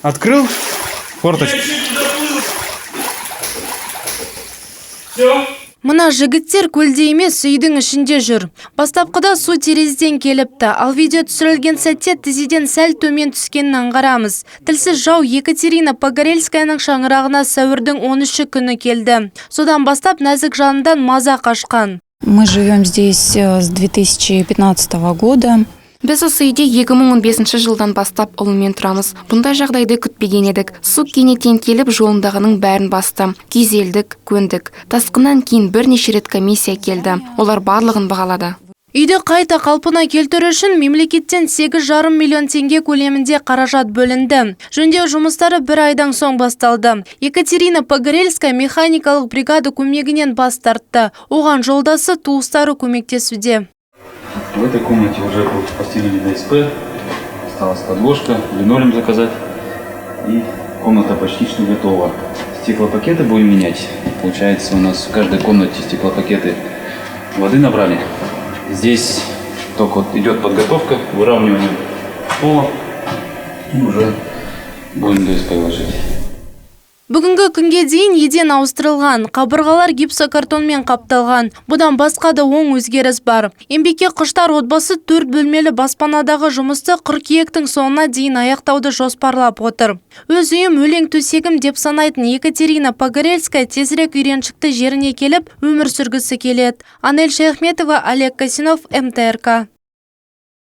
Открыл форточку. Все. Мына жігіттер көлде емес үйдің ішінде жүр. Бастапқыда су терезеден келіпті, ал видео түсірілген сәтте тізеден сәл төмен түскенін аңғарамыз. Тілсіз жау Екатерина Погорельскаяның шаңырағына сәуірдің 13 күні келді. Содан бастап нәзік жанынан маза қашқан. Мы живем здесь с 2015 года. Біз осы үйде 2015 жылдан бастап ұлымен тұрамыз. Бұндай жағдайды күтпеген едік. Су кенеттен келіп жолындағының бәрін басты. Күйзелдік, көндік. Тасқыннан кейін бірнеше рет комиссия келді. Олар барлығын бағалады. Үйді қайта қалпына келтіру үшін мемлекеттен 8,5 миллион теңге көлемінде қаражат бөлінді. Жөндеу жұмыстары бір айдан соң басталды. Екатерина Погорельская механикалық бригада көмегінен бас тартты. Оған жолдасы туыстары көмектесуде. В этой комнате уже постелили ДСП, осталась подложка, линолеум заказать, и комната почти что готова. Стеклопакеты будем менять. Получается, у нас в каждой комнате стеклопакеты воды набрали. Здесь только вот идет подготовка, выравнивание пола, и уже будем ДСП ложить. Бүгінгі күнге дейін еден ауыстырылған, қабырғалар гипсокартонмен қапталған. Бұдан басқа да оң өзгеріс бар. Еңбекке құштар отбасы 4 бөлмелі баспанадағы жұмысты қыркүйектің соңына дейін аяқтауды жоспарлап отыр. Өз үйім өлең төсегім деп санайтын Екатерина Погорельская тезірек үйреншікті жеріне келіп өмір сүргісі келеді. Анель Шаяхметова, Олег Косинов, МТРК.